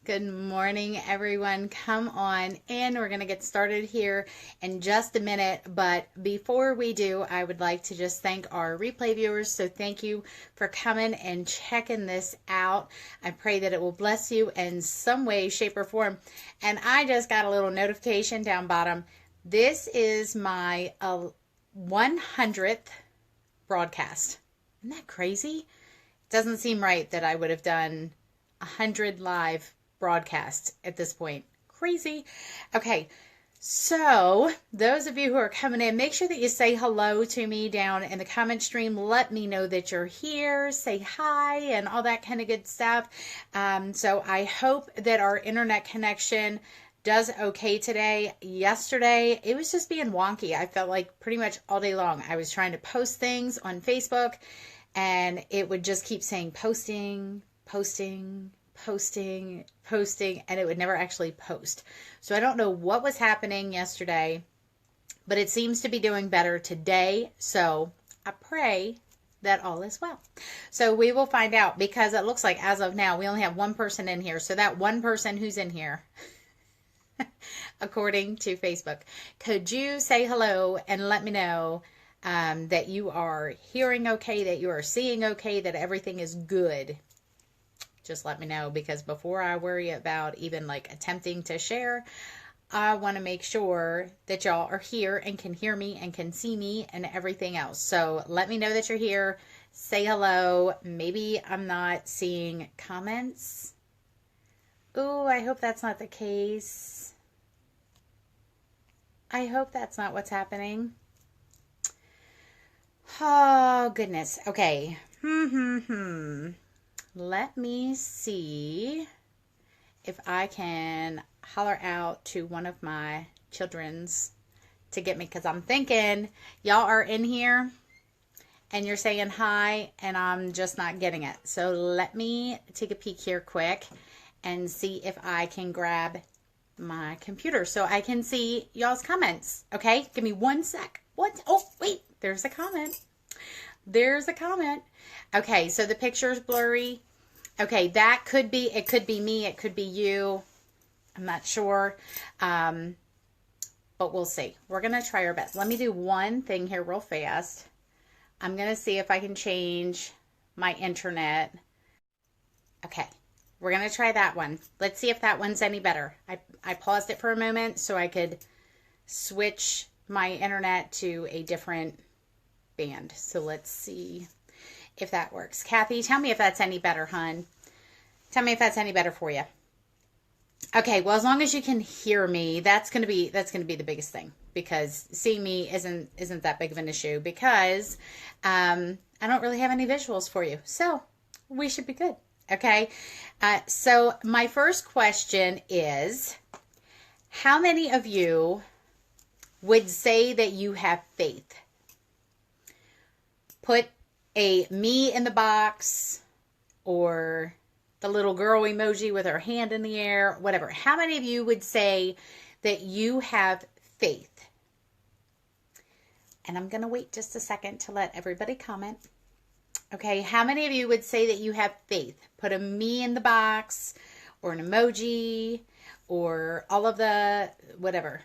Good morning, everyone. Come on in. We're going to get started here in just a minute. But before we do, I would like to just thank our replay viewers. So thank you for coming and checking this out. I pray that it will bless you in some way, shape, or form. And I just got a little notification down bottom. This is my 100th broadcast. Isn't that crazy? It doesn't seem right that I would have done 100 live broadcasts at this point. Crazy. Okay, so those of you who are coming in, make sure that you say hello to me down in the comment stream. Let me know that you're here. Say hi and all that kind of good stuff. So I hope that our internet connection does okay today. Yesterday, it was just being wonky. I felt like pretty much all day long I was trying to post things on Facebook and it would just keep saying posting, posting, posting, posting, and it would never actually post. So I don't know what was happening yesterday, but it seems to be doing better today. So I pray that all is well. So we will find out, because it looks like as of now, we only have one person in here. So that one person who's in here, according to Facebook, could you say hello and let me know that you are hearing okay, that you are seeing okay, that everything is good? Just let me know, because before I worry about even like attempting to share, I want to make sure that y'all are here and can hear me and can see me and everything else. So let me know that you're here. Say hello. Maybe I'm not seeing comments. Ooh, I hope that's not the case. I hope that's not what's happening. Oh, goodness. Okay. Let me see if I can holler out to one of my children's to get me, because I'm thinking y'all are in here and you're saying hi and I'm just not getting it. So let me take a peek here quick and see if I can grab my computer so I can see y'all's comments. Okay, give me one sec. What? Oh, wait, there's a comment. There's a comment. Okay, so the picture's blurry. Okay, that could be, it could be me, it could be you. I'm not sure, but we'll see. We're going to try our best. Let me do one thing here real fast. I'm going to see if I can change my internet. Okay, we're going to try that one. Let's see if that one's any better. I paused it for a moment so I could switch my internet to a different band. So let's see if that works. Kathy, tell me if that's any better, hon. Tell me if that's any better for you. Okay, well, as long as you can hear me, that's gonna be the biggest thing, because seeing me isn't that big of an issue, because I don't really have any visuals for you, so we should be good. Okay, so my first question is, how many of you would say that you have faith? Put a me in the box, or the little girl emoji with her hand in the air, whatever. How many of you would say that you have faith? And I'm going to wait just a second to let everybody comment. Okay, how many of you would say that you have faith? Put a me in the box, or an emoji, or all of the whatever.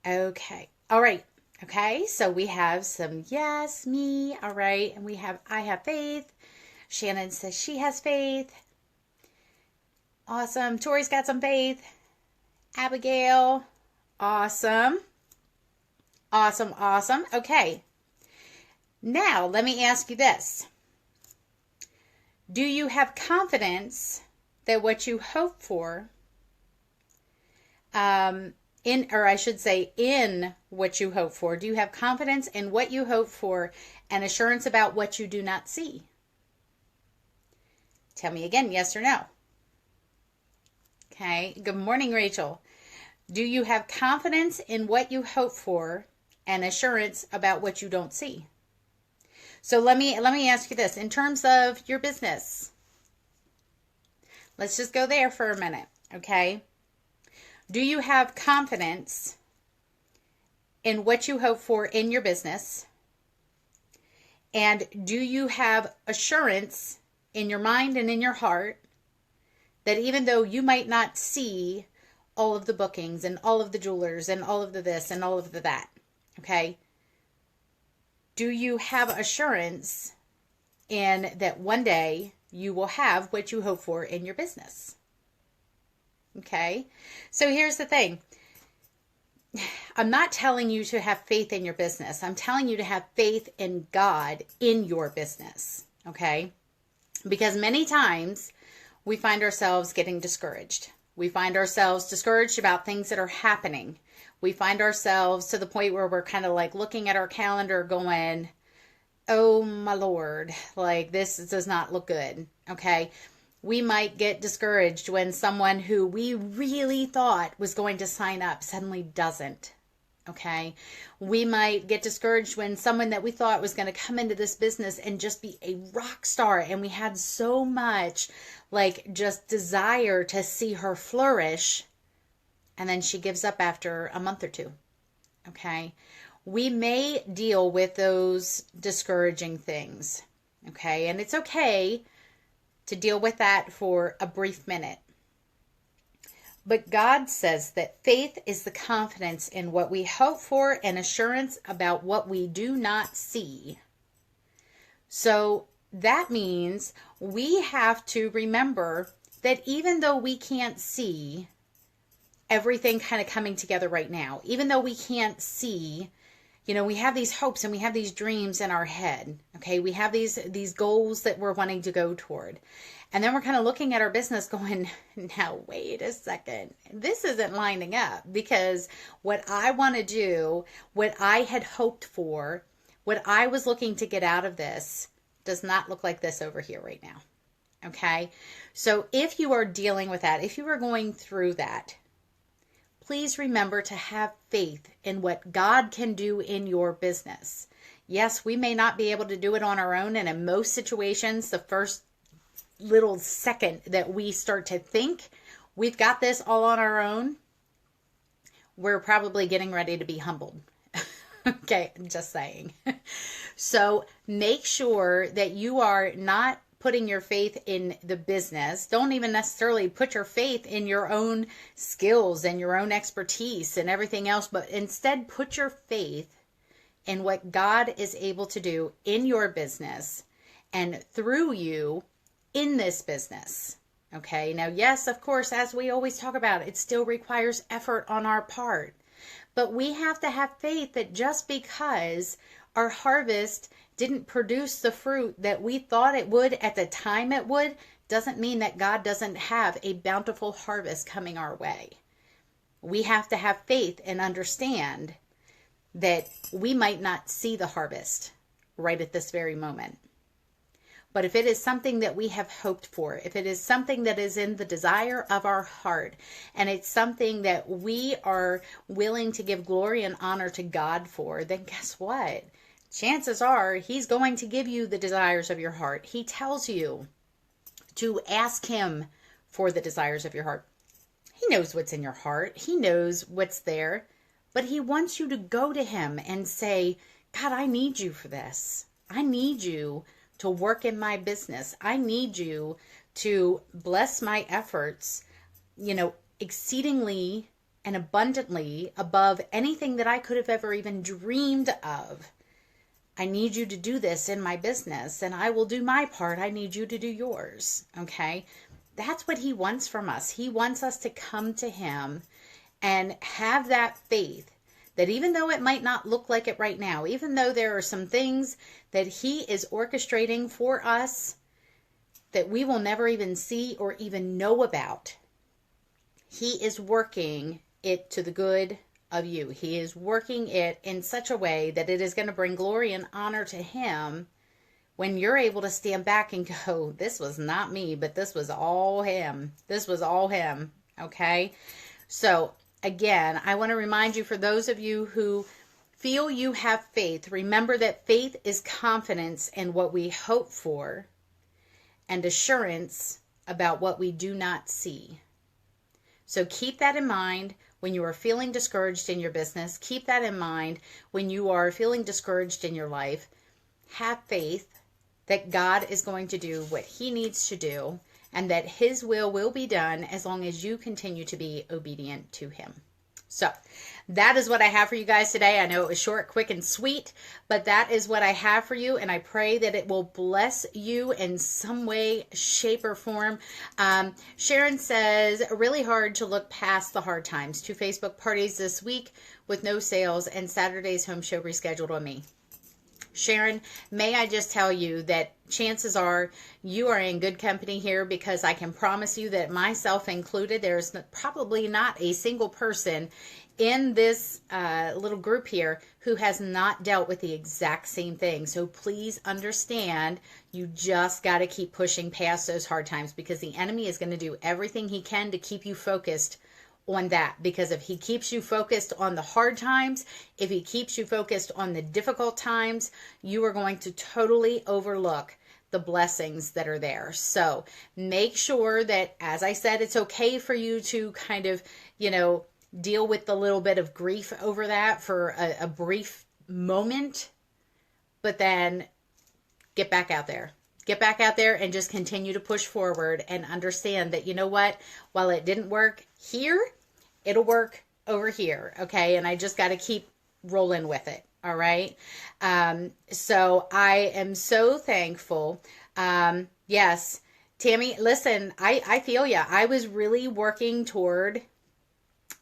Okay, all right. Okay, so we have some yes, me, all right, and we have I have faith. Shannon says she has faith. Awesome. Tori's got some faith. Abigail, awesome. Awesome, awesome. Okay, now let me ask you this. Do you have confidence that what you hope for, in what you hope for, do you have confidence in what you hope for and assurance about what you do not see? Tell me again, yes or no. Okay, good morning, Rachel. Do you have confidence in what you hope for and assurance about what you don't see? So let me ask you this, in terms of your business. Let's just go there for a minute, okay? Do you have confidence in what you hope for in your business? And do you have assurance in your mind and in your heart that even though you might not see all of the bookings and all of the jewelers and all of the this and all of the that, okay, do you have assurance in that one day you will have what you hope for in your business? Okay, so here's the thing. I'm not telling you to have faith in your business. I'm telling you to have faith in God in your business, okay? Because many times we find ourselves getting discouraged. We find ourselves discouraged about things that are happening. We find ourselves to the point where we're kind of like looking at our calendar going, oh my Lord, like this does not look good, okay? We might get discouraged when someone who we really thought was going to sign up suddenly doesn't, okay? We might get discouraged when someone that we thought was going to come into this business and just be a rock star, and we had so much like just desire to see her flourish, and then she gives up after a month or two, okay? We may deal with those discouraging things, okay? And it's okay to deal with that for a brief minute. But God says that faith is the confidence in what we hope for and assurance about what we do not see. So that means we have to remember that even though we can't see everything kind of coming together right now, even though we can't see, we have these hopes and we have these dreams in our head, okay? We have these goals that we're wanting to go toward. And then we're kind of looking at our business going, now, wait a second. This isn't lining up, because what I want to do, what I had hoped for, what I was looking to get out of this does not look like this over here right now, okay? So if you are dealing with that, if you are going through that, please remember to have faith in what God can do in your business. Yes, we may not be able to do it on our own, and in most situations, the first little second that we start to think we've got this all on our own, we're probably getting ready to be humbled. Okay, I'm just saying. So make sure that you are not putting your faith in the business. Don't even necessarily put your faith in your own skills and your own expertise and everything else, but instead put your faith in what God is able to do in your business and through you in this business. Okay, now, yes, of course, as we always talk about, it still requires effort on our part. But we have to have faith that just because our harvest didn't produce the fruit that we thought it would at the time it would, doesn't mean that God doesn't have a bountiful harvest coming our way. We have to have faith and understand that we might not see the harvest right at this very moment. But if it is something that we have hoped for, if it is something that is in the desire of our heart, and it's something that we are willing to give glory and honor to God for, then guess what? Chances are He's going to give you the desires of your heart. He tells you to ask Him for the desires of your heart. He knows what's in your heart. He knows what's there. But He wants you to go to Him and say, God, I need you for this. I need you to work in my business. I need you to bless my efforts, exceedingly and abundantly above anything that I could have ever even dreamed of. I need you to do this in my business, and I will do my part. I need you to do yours. Okay? That's what He wants from us. He wants us to come to Him and have that faith that even though it might not look like it right now, even though there are some things that He is orchestrating for us that we will never even see or even know about, He is working it to the good of you. He is working it in such a way that it is going to bring glory and honor to Him when you're able to stand back and go, this was not me, but this was all Him. This was all Him. Okay? So, again, I want to remind you, for those of you who feel you have faith, remember that faith is confidence in what we hope for and assurance about what we do not see. So keep that in mind when you are feeling discouraged in your business. Keep that in mind when you are feeling discouraged in your life. Have faith that God is going to do what He needs to do, and that his will be done as long as you continue to be obedient to him. So that is what I have for you guys today. I know it was short, quick, and sweet, but that is what I have for you. And I pray that it will bless you in some way, shape, or form. Sharon says, really hard to look past the hard times. 2 Facebook parties this week with no sales and Saturday's home show rescheduled on me. Sharon, may I just tell you that chances are you are in good company here, because I can promise you that, myself included, there's probably not a single person in this little group here who has not dealt with the exact same thing. So please understand, you just got to keep pushing past those hard times, because the enemy is going to do everything he can to keep you focused on that. Because if he keeps you focused on the hard times, if he keeps you focused on the difficult times, you are going to totally overlook the blessings that are there. So make sure that, as I said, it's okay for you to kind of, deal with the little bit of grief over that for a brief moment, but then get back out there. Get back out there and just continue to push forward, and understand that, you know what, while it didn't work here, it'll work over here. Okay. And I just got to keep rolling with it. All right. So I am so thankful. Yes, Tammy, listen, I feel ya. I was really working toward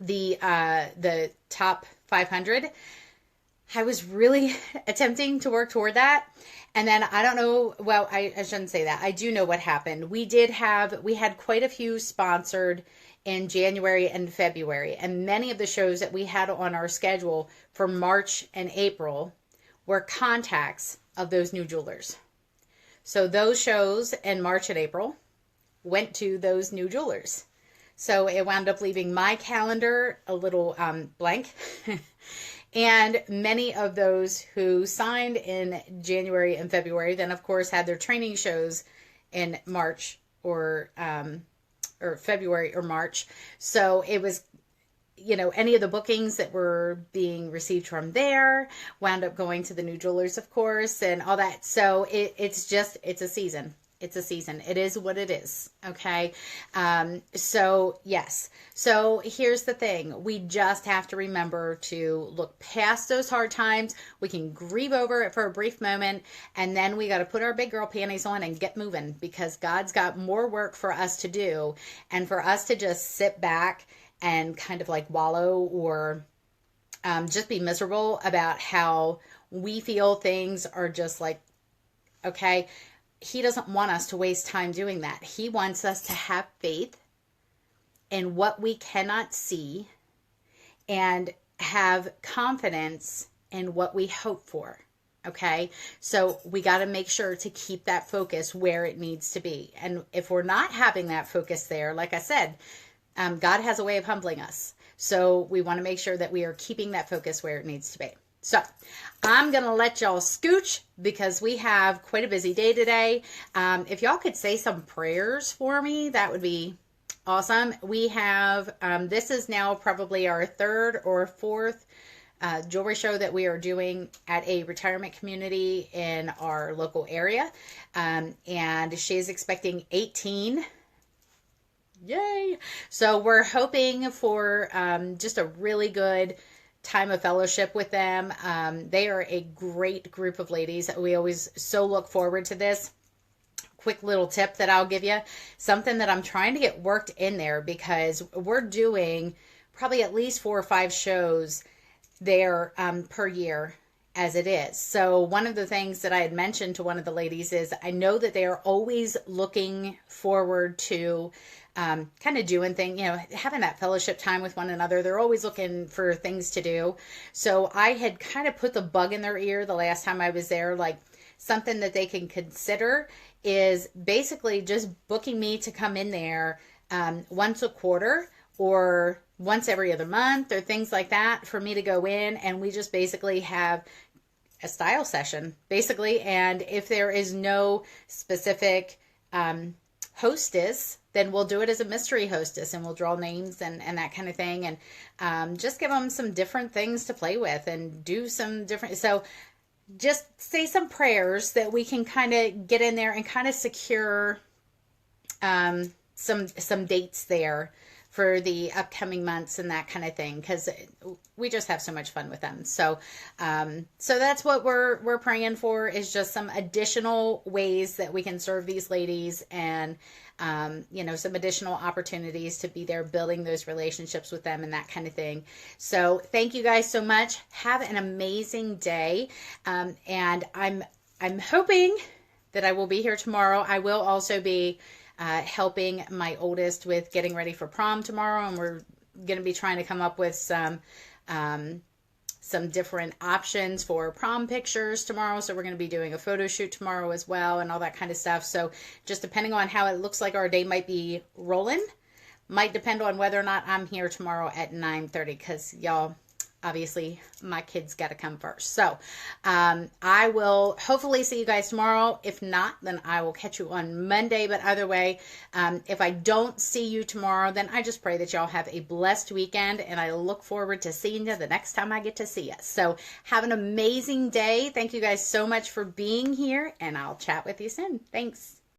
the top 500. I was really attempting to work toward that. And then I don't know, well, I shouldn't say that. I do know what happened. We had quite a few sponsored in January and February. And many of the shows that we had on our schedule for March and April were contacts of those new jewelers. So those shows in March and April went to those new jewelers. So it wound up leaving my calendar a little blank. And many of those who signed in January and February then, of course, had their training shows in March or February or March. So it was, any of the bookings that were being received from there wound up going to the new jewelers, of course, and all that. So it's a season. It's a season. It is what it is. Okay. So yes. So here's the thing. We just have to remember to look past those hard times. We can grieve over it for a brief moment, and then we got to put our big girl panties on and get moving, because God's got more work for us to do. And for us to just sit back and kind of like wallow or just be miserable about how we feel things are just like, okay, he doesn't want us to waste time doing that. He wants us to have faith in what we cannot see and have confidence in what we hope for. Okay. So we got to make sure to keep that focus where it needs to be. And if we're not having that focus there, like I said, God has a way of humbling us. So we want to make sure that we are keeping that focus where it needs to be. So I'm going to let y'all scooch, because we have quite a busy day today. If y'all could say some prayers for me, that would be awesome. We have, this is now probably our third or fourth jewelry show that we are doing at a retirement community in our local area. And she is expecting 18. Yay. So we're hoping for just a really good time of fellowship with them. They are a great group of ladies. We always so look forward to this. Quick little tip that I'll give you, something that I'm trying to get worked in there, because we're doing probably at least 4 or 5 shows there per year as it is. So one of the things that I had mentioned to one of the ladies is, I know that they are always looking forward to kind of doing things, having that fellowship time with one another. They're always looking for things to do. So I had kind of put the bug in their ear the last time I was there, like something that they can consider is basically just booking me to come in there once a quarter or once every other month or things like that, for me to go in, and we just basically have a style session basically. And if there is no specific hostess, then we'll do it as a mystery hostess, and we'll draw names and that kind of thing, and just give them some different things to play with and do some different. So just say some prayers that we can kind of get in there and kind of secure some dates there for the upcoming months and that kind of thing, because we just have so much fun with them. So so that's what we're praying for, is just some additional ways that we can serve these ladies, and you know, some additional opportunities to be there building those relationships with them and that kind of thing. So thank you guys so much. Have an amazing day. And I'm hoping that I will be here tomorrow. I will also be helping my oldest with getting ready for prom tomorrow, and we're going to be trying to come up with some different options for prom pictures tomorrow. So we're going to be doing a photo shoot tomorrow as well, and all that kind of stuff. So just depending on how it looks like our day might be rolling, might depend on whether or not I'm here tomorrow at 9:30, because y'all, obviously my kids got to come first. So I will hopefully see you guys tomorrow. If not, then I will catch you on Monday. But either way, if I don't see you tomorrow, then I just pray that y'all have a blessed weekend, and I look forward to seeing you the next time I get to see you. So have an amazing day. Thank you guys so much for being here, and I'll chat with you soon. Thanks.